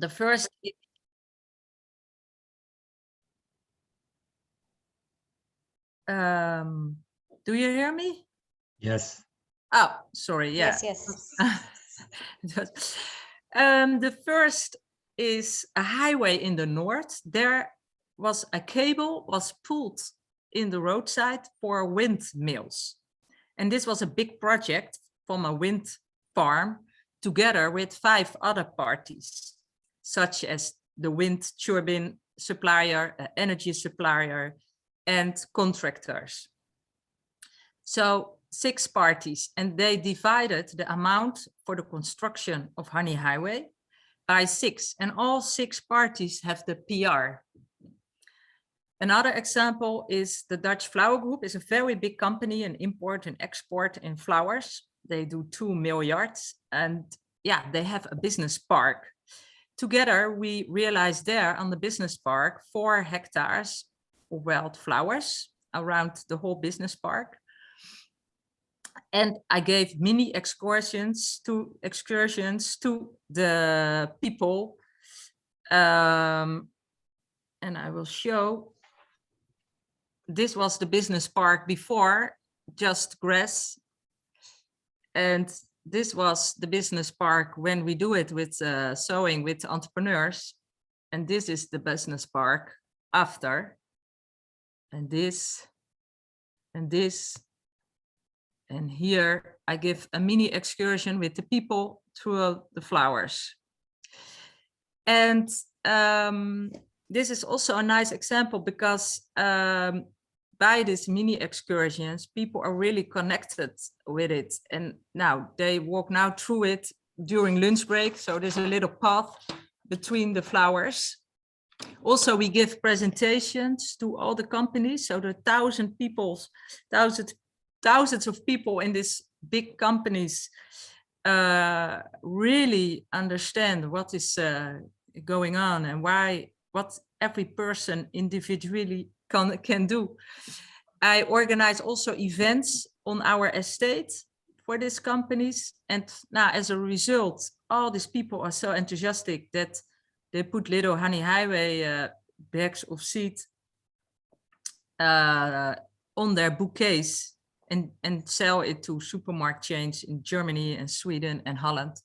The first, do you hear me? Yes. Oh, sorry. Yeah. Yes. The first is a highway in the north. There was a cable was pulled in the roadside for windmills. And this was a big project from a wind farm together with 5 other parties, such as the wind turbine supplier, energy supplier, and contractors. So 6 parties, and they divided the amount for the construction of Honey Highway by 6, and all 6 parties have the PR. Another example is the Dutch Flower Group is a very big company in import and export in flowers. They do 2 milliards, and yeah, they have a business park. Together, we realized there on the business park 4 hectares of wild flowers around the whole business park. And I gave mini excursions to the people. And I will show. This was the business park before, just grass. And this was the business park when we do it with sewing with entrepreneurs. And this is the business park after. And this, and this. And here I give a mini excursion with the people through the flowers. And this is also a nice example because by these mini excursions, people are really connected with it. And now they walk now through it during lunch break. So there's a little path between the flowers. Also, we give presentations to all the companies. So the thousands of people in these big companies really understand what is going on and what every person individually can do. I organize also events on our estate for these companies. And now as a result, all these people are so enthusiastic that they put little Honey Highway bags of seed on their bouquets and sell it to supermarket chains in Germany and Sweden and Holland.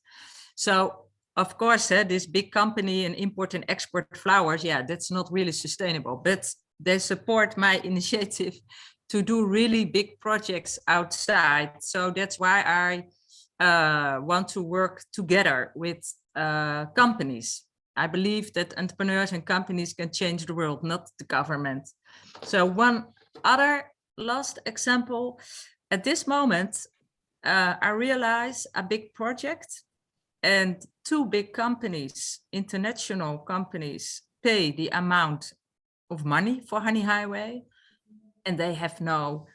So of course, this big company and import and export flowers, yeah, that's not really sustainable, but they support my initiative to do really big projects outside. So that's why I want to work together with companies. I believe that entrepreneurs and companies can change the world, not the government. So one other last example, at this moment, I realize a big project and 2 big companies, international companies, pay the amount of money for Honey Highway, and they have no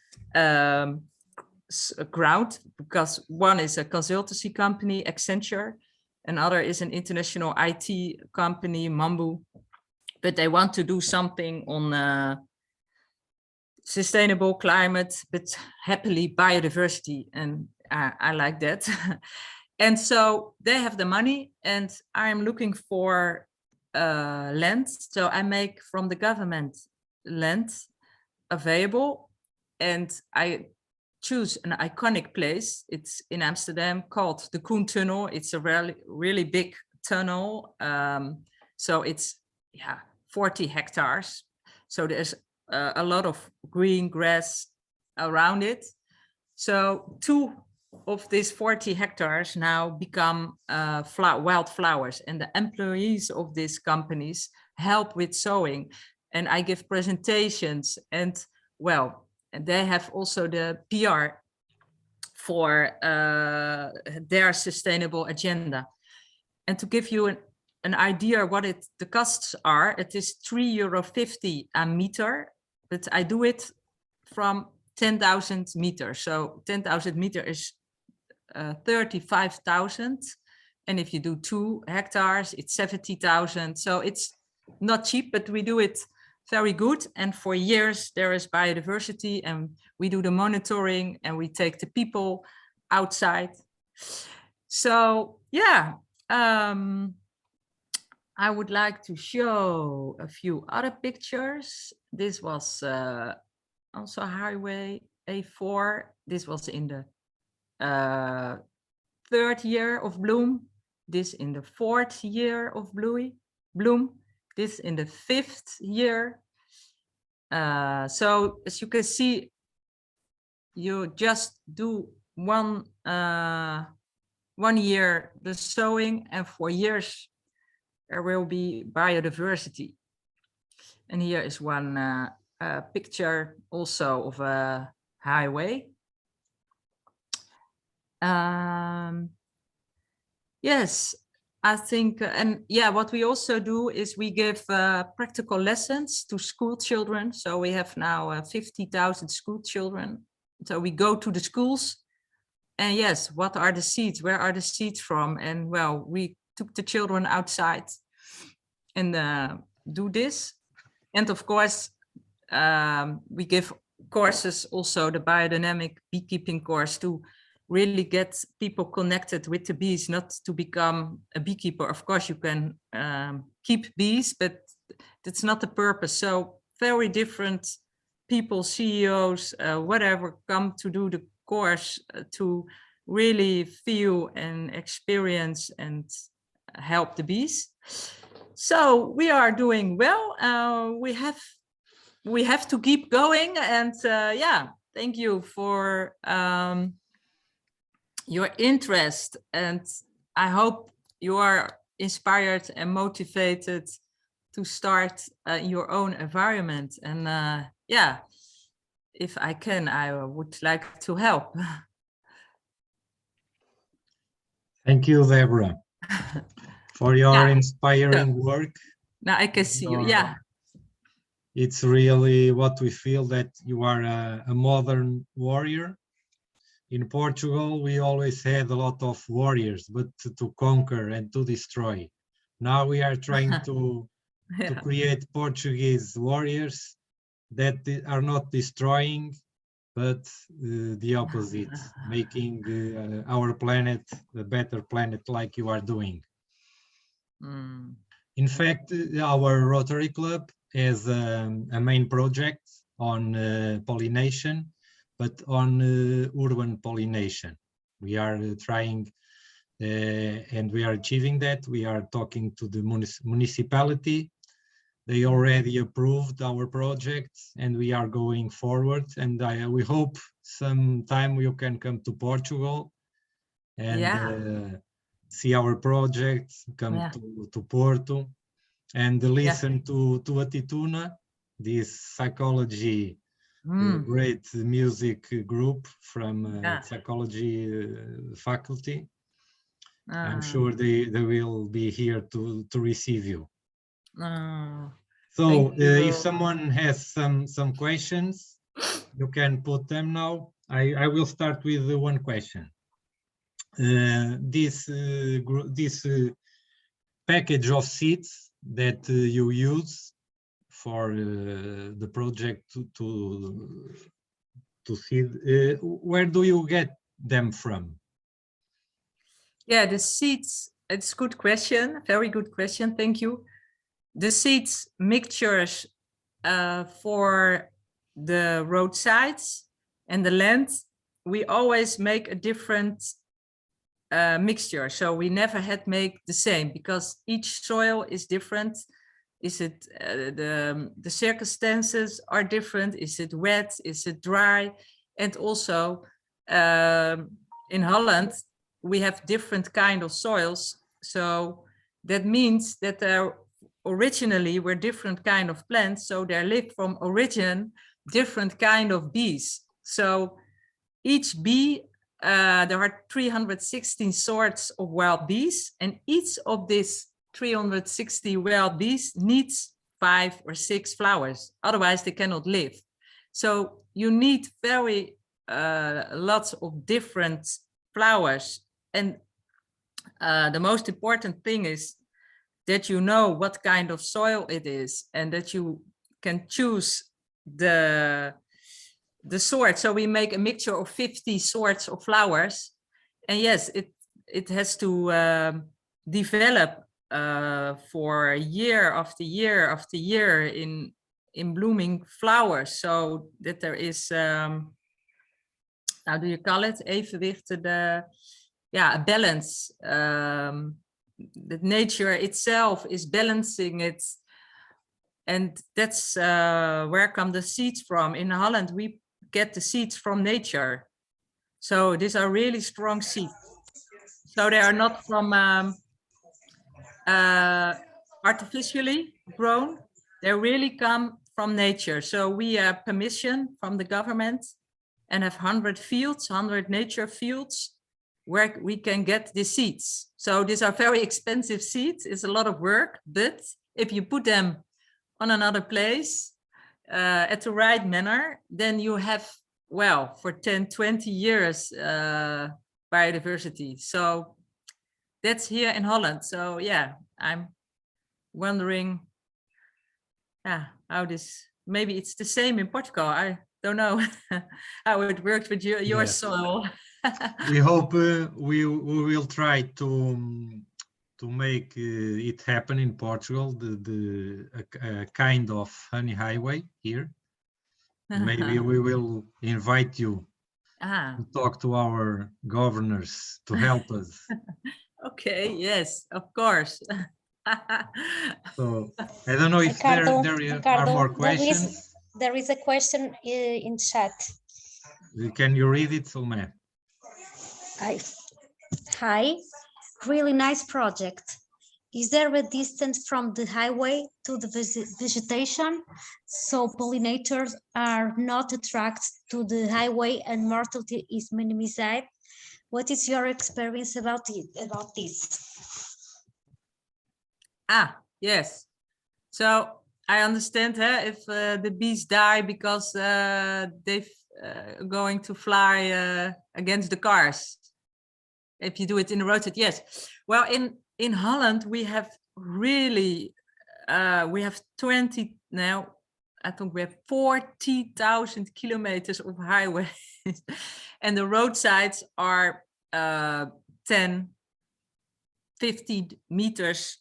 ground because one is a consultancy company, Accenture, another is an international IT company, Mambu, but they want to do something on sustainable climate, but happily biodiversity. And I like that. And so they have the money and I'm looking for land. So I make from the government land available and I choose an iconic place. It's in Amsterdam called the Koen Tunnel. It's a really big tunnel. So it's 40 hectares. So there's a lot of green grass around it. So 2 of these 40 hectares now become wild flowers, and the employees of these companies help with sowing. And I give presentations, and well, they have also the PR for their sustainable agenda. And to give you an idea what the costs are, it is €3.50 a meter, but I do it from 10,000 meters. So 10,000 meters is 35,000. And if you do 2 hectares, it's 70,000. So it's not cheap, but we do it very good. And for years there is biodiversity and we do the monitoring and we take the people outside. So yeah, I would like to show a few other pictures. This was also Highway A4. This was in the 3rd year of bloom. This in the 4th year of bloom. This in the 5th year. So as you can see, you just do one year the sowing, and for years there will be biodiversity. And here is one picture also of a highway. Yes, I think, and yeah, what we also do is we give practical lessons to school children. So we have now 50,000 school children. So we go to the schools and yes, what are the seeds? Where are the seeds from? And well, we took the children outside and do this. And of course, we give courses also, the biodynamic beekeeping course, to really get people connected with the bees, not to become a beekeeper. Of course, you can keep bees, but that's not the purpose. So very different people, CEOs, whatever, come to do the course to really feel and experience and help the bees. So we are doing well. We have to keep going, and yeah, thank you for your interest, and I hope you are inspired and motivated to start your own environment. And yeah, if I can, I would like to help. Thank you, Deborah, for your inspiring work. Now I can see you. Yeah. It's really what we feel, that you are a modern warrior. In Portugal, we always had a lot of warriors, but to conquer and to destroy. Now we are trying to create Portuguese warriors that are not destroying, but the opposite, making our planet a better planet, like you are doing. In fact, our Rotary Club has a main project on pollination, but on urban pollination. We are trying and we are achieving that. We are talking to the municipality. They already approved our project and we are going forward. And we hope sometime you can come to Portugal and see our project, come to Porto and listen to Atituna, this psychology great music group from psychology faculty. I'm sure they will be here to receive you. So if someone has some questions, you can put them now. I will start with one question. This package of seeds that you use for the project to seed, where do you get them from? Yeah, the seeds, it's a good question, very good question, thank you. The seeds mixtures for the roadsides and the land, we always make a different mixture. So we never had make the same, because each soil is different. Is it the circumstances are different? Is it wet? Is it dry? And also in Holland, we have different kind of soils. So that means that there originally were different kind of plants. So there lived from origin different kind of bees. So each bee, there are 316 sorts of wild bees, and each of these 360 wild bees needs 5 or 6 flowers, otherwise they cannot live. So you need very lots of different flowers, and the most important thing is that you know what kind of soil it is and that you can choose the sort. So we make a mixture of 50 sorts of flowers, and yes, it has to develop for year after year after year in blooming flowers, so that there is how do you call it, evenwicht, a balance, that nature itself is balancing it. And that's where come the seeds from. In Holland we get the seeds from nature, so these are really strong seeds, so they are not from artificially grown, they really come from nature. So we have permission from the government and have 100 nature fields where we can get the seeds. So these are very expensive seeds, it's a lot of work, but if you put them on another place at the right manner, then you have, well, for 10-20 years biodiversity. So that's here in Holland. So yeah, I'm wondering how this, maybe it's the same in Portugal. I don't know how it works with your soil. We hope we will try to make it happen in Portugal, a kind of honey highway here. Maybe we will invite you to talk to our governors to help us. Okay, yes, of course. So I don't know if Ricardo, there are more questions. There is a question in chat. Can you read it, Salme? Hi, really nice project. Is there a distance from the highway to the vegetation, so pollinators are not attracted to the highway and mortality is minimized? What is your experience about this? Yes. So I understand if the bees die because they're going to fly against the cars. If you do it in the roadside, yes. Well, in Holland we have really we have 20 now. I think we have 40,000 kilometers of highways, and the roadsides are 10, 15 meters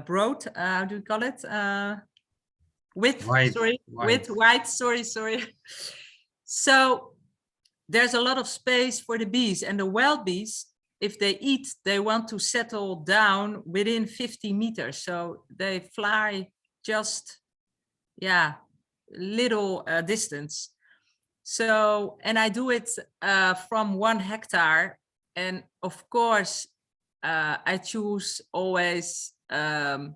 broad. How do you call it? Width. Wide. Sorry. So there's a lot of space for the bees, and the wild bees, if they eat, they want to settle down within 50 meters. So they fly just, little distance. So, and I do it from 1 hectare. And of course, I choose always good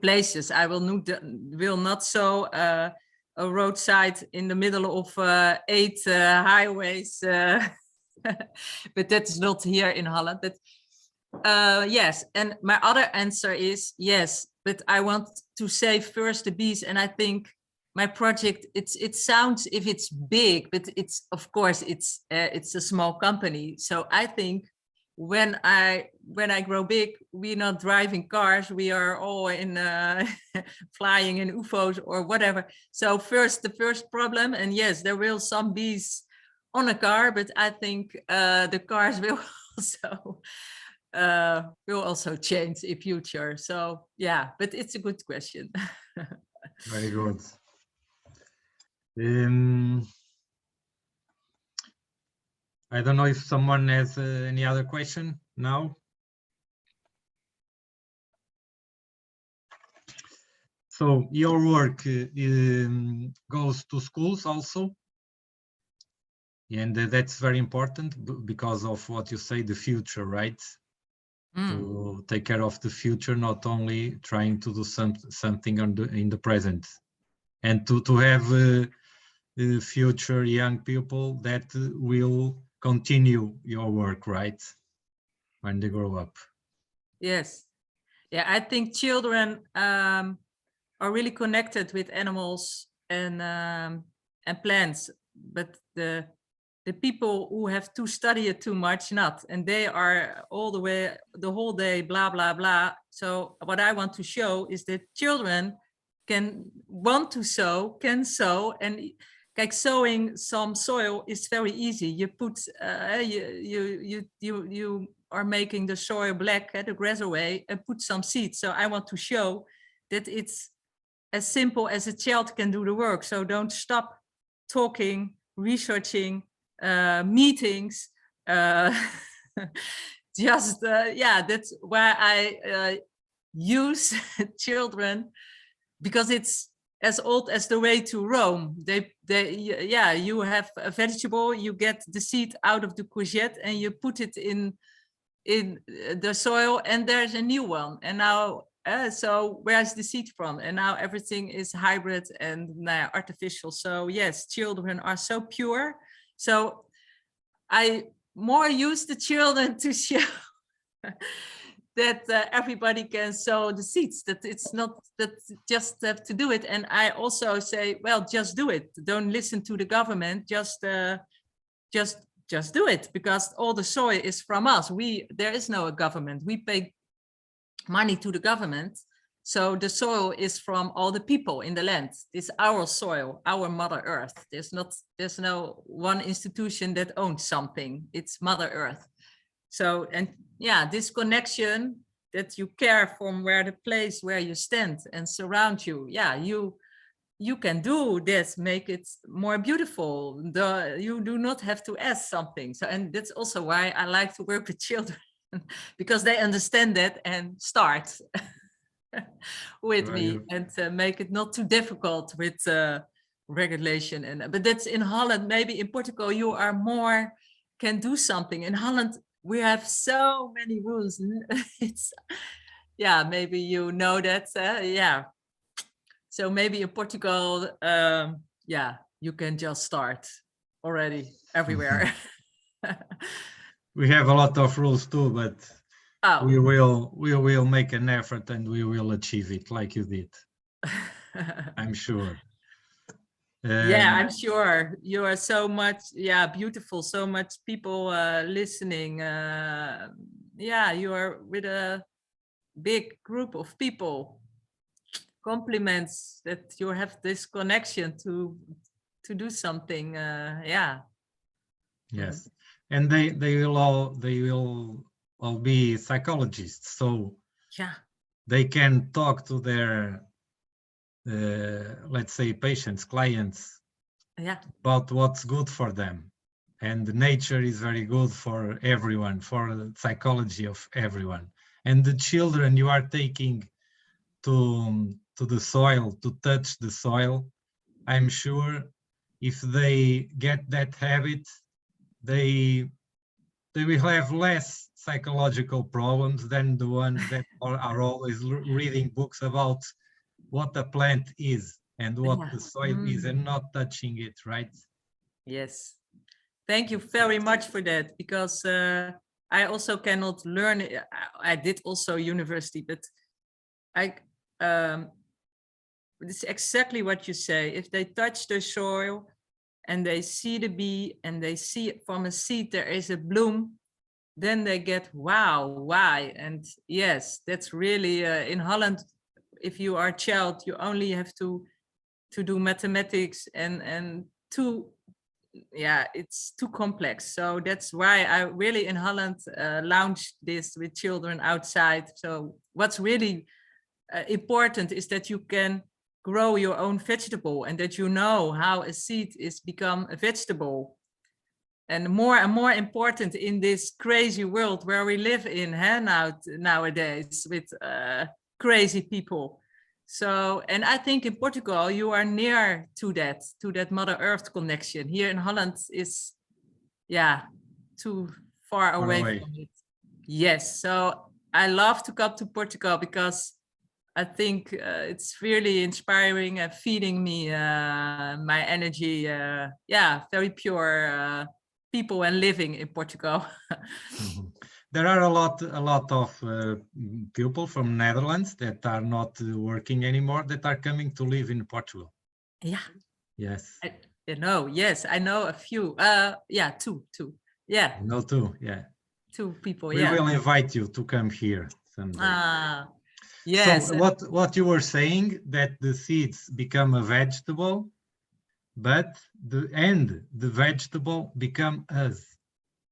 places. I will not sow a roadside in the middle of 8 highways. But that's not here in Holland. But yes, and my other answer is yes, but I want to save first the bees. And I think my project, it sounds if it's big, but it's, of course, it's a small company. So I think when I grow big, we're not driving cars, we are all in flying in UFOs or whatever. So the first problem, and yes, there will some bees on a car, but I think the cars will also change in future. So yeah, but it's a good question. Very good. I don't know if someone has any other question now. So your work goes to schools also, and that's very important because of what you say, the future, right? To take care of the future, not only trying to do something in the present, and to have future young people that will continue your work, right, when they grow up. Yes, yeah, I think children are really connected with animals and plants, but the people who have to study it too much, not, and they are all the whole day, blah, blah, blah. So what I want to show is that children can sow, and like sowing some soil is very easy. You put, you are making the soil black, the grass away, and put some seeds. So I want to show that it's as simple as a child can do the work. So don't stop talking, researching, meetings. Just, yeah, that's why I use children, because it's as old as the way to Rome. Yeah, you have a vegetable, you get the seed out of the courgette and you put it in the soil, and there's a new one. And now, so where's the seed from? And now everything is hybrid and artificial. So yes, children are so pure. So I more use the children to show that everybody can sow the seeds, that it's not that just have to do it. And I also say, well, just do it. Don't listen to the government, just do it, because all the soil is from us. There is no government. We pay money to the government. So the soil is from all the people in the land. It's our soil, our Mother Earth. There's no one institution that owns something. It's Mother Earth. So, and yeah, this connection that you care from where the place where you stand and surround you. Yeah, you can do this, make it more beautiful. You do not have to ask something. So, and that's also why I like to work with children, because they understand that and start with me, and make it not too difficult with regulation. But that's in Holland. Maybe in Portugal you are more can do something. In Holland we have so many rules. It's, yeah, maybe you know that. Yeah. So maybe in Portugal, yeah, you can just start already everywhere. We have a lot of rules too, but we will make an effort and we will achieve it like you did. I'm sure. Yeah, I'm sure. You are so much, yeah, beautiful, so much people listening. Yeah, you are with a big group of people. Compliments that you have this connection to do something. Yeah. Yes, and they will all be psychologists, so yeah, they can talk to their let's say patients, clients, yeah, about what's good for them. And nature is very good for everyone, for the psychology of everyone. And the children you are taking to the soil, to touch the soil, I'm sure if they get that habit, they will have less psychological problems than the ones that are always reading books about what a plant is and what the soil is and not touching it, right? Yes. Thank you very much for that, because I also cannot learn. I did also university, but it's exactly what you say. If they touch the soil and they see the bee and they see it from a seed, there is a bloom, then they get, wow, why? And yes, that's really in Holland. If you are a child, you only have to do mathematics and yeah, it's too complex. So that's why I really in Holland launched this with children outside. So what's really important is that you can grow your own vegetable and that you know how a seed is become a vegetable. And more important in this crazy world where we live in nowadays with crazy people. So, and I think in Portugal, you are near to that Mother Earth connection. Here in Holland is, yeah, too far away from it. Yes, so I love to come to Portugal because I think it's really inspiring and feeding me my energy. Yeah, very pure people and living in Portugal. There are a lot of people from Netherlands that are not working anymore that are coming to live in Portugal. Yeah. Yes. I know. Yes, I know a few. Yeah, two. Yeah. No, two. Yeah. Two people. We will invite you to come here someday. Yes. So what you were saying, that the seeds become a vegetable, but the vegetable become us.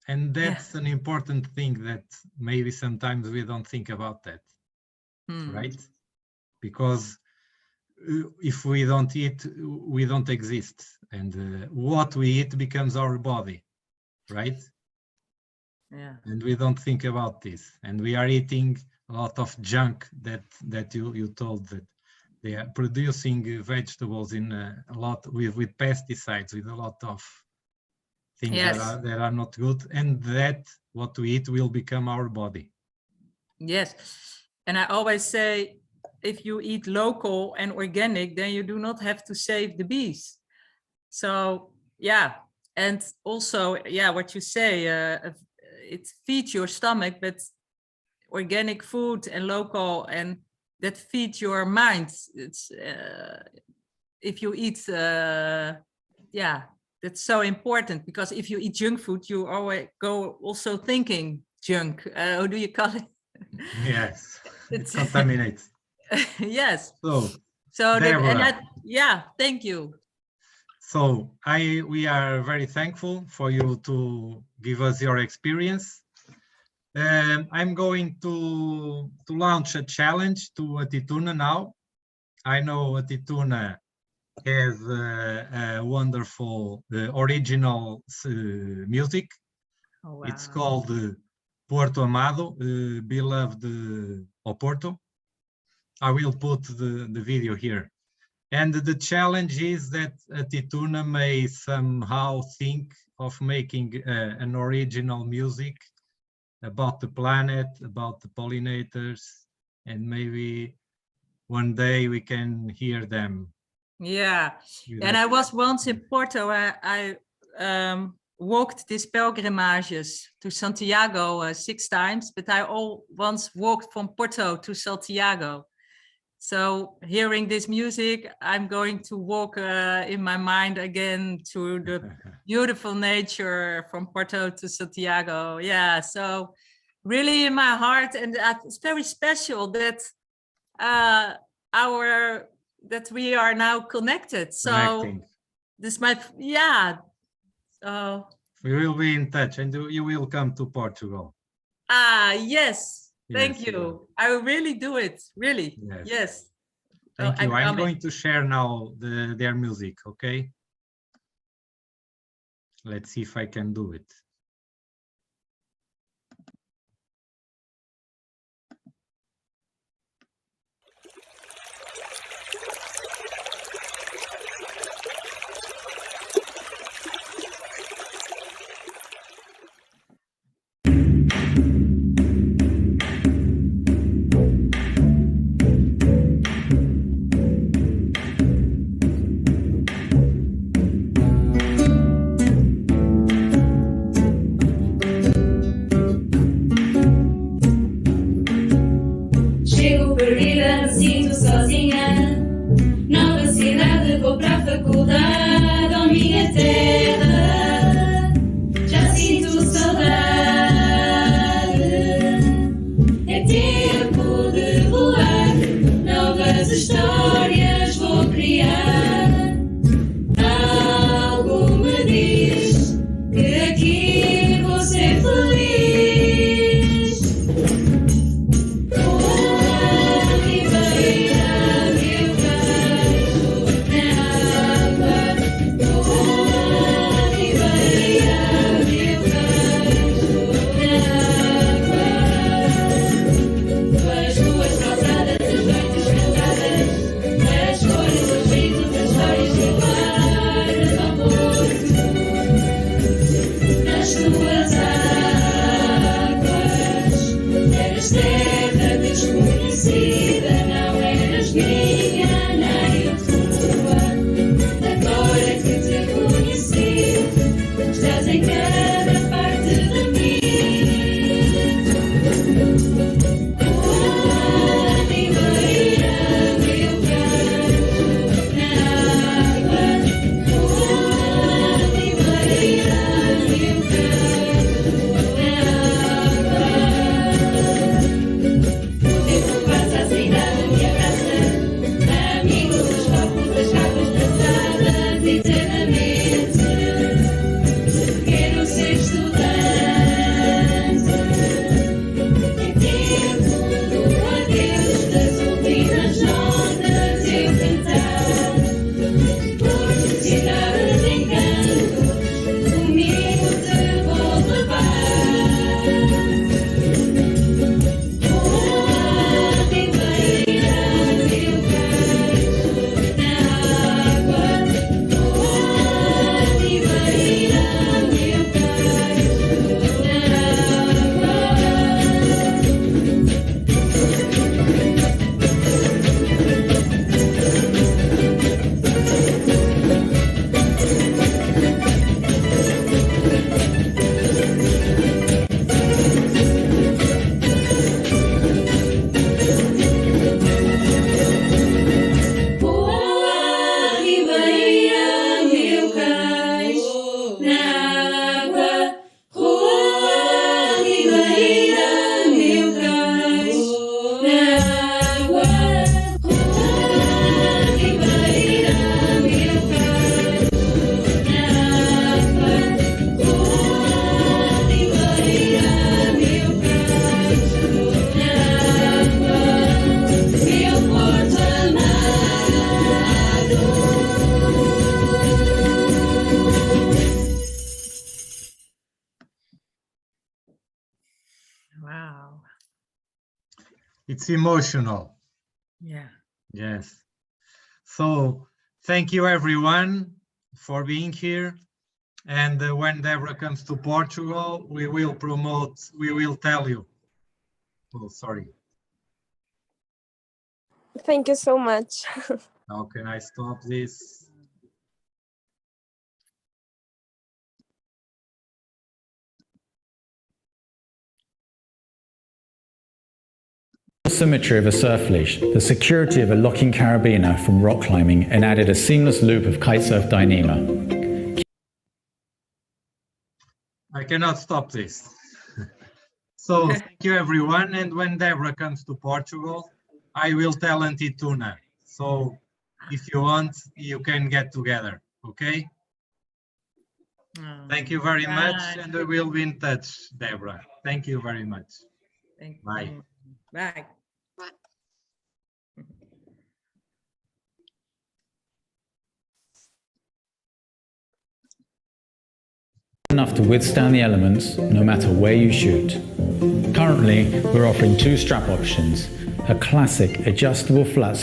And that's an important thing that maybe sometimes we don't think about that, right? Because if we don't eat, we don't exist. And what we eat becomes our body, right? Yeah. And we don't think about this. And we are eating a lot of junk that you told that they are producing vegetables in a lot with pesticides, with a lot of things that are not good, and that what we eat will become our body. Yes, and I always say, if you eat local and organic, then you do not have to save the bees. So yeah, and also, yeah, what you say, it feeds your stomach, but organic food and local, and that feeds your mind. It's if you eat, yeah, that's so important, because if you eat junk food, you always go also thinking junk. How do you call it? Yes, it contaminates. Yes. So Deborah, yeah, thank you. So we are very thankful for you to give us your experience. I'm going to launch a challenge to Atituna now. I know Atituna has a wonderful original music. Oh, wow. It's called Porto Amado, Beloved Oporto. I will put the video here. And the challenge is that Atituna may somehow think of making an original music about the planet, about the pollinators, and maybe one day we can hear them. Yeah, and I was once in Porto. I walked these pilgrimages to Santiago 6 times, but I once walked from Porto to Santiago. So hearing this music, I'm going to walk in my mind again to the beautiful nature from Porto to Santiago. Yeah, so really in my heart, and it's very special that that we are now connected. So this might, yeah. We will be in touch, and you will come to Portugal. Yes. Thank you. I will really do it. Really. Yes. Thank you. I'm going to share now their music. Okay. Let's see if I can do it. It's emotional. Yeah. Yes. So thank you everyone for being here. And when Deborah comes to Portugal, we will tell you. Oh, sorry. Thank you so much. How can I stop this? The symmetry of a surf leash, the security of a locking carabiner from rock climbing, and added a seamless loop of kitesurf Dyneema. I cannot stop this. So thank you everyone. And when Deborah comes to Portugal, I will tell Auntie Tuna. So if you want, you can get together. Okay. Thank you very much. And we will be in touch, Deborah. Thank you very much. Thank Bye. you. Bye. Enough to withstand the elements, no matter where you shoot. Currently, we're offering 2 strap options, a classic adjustable flat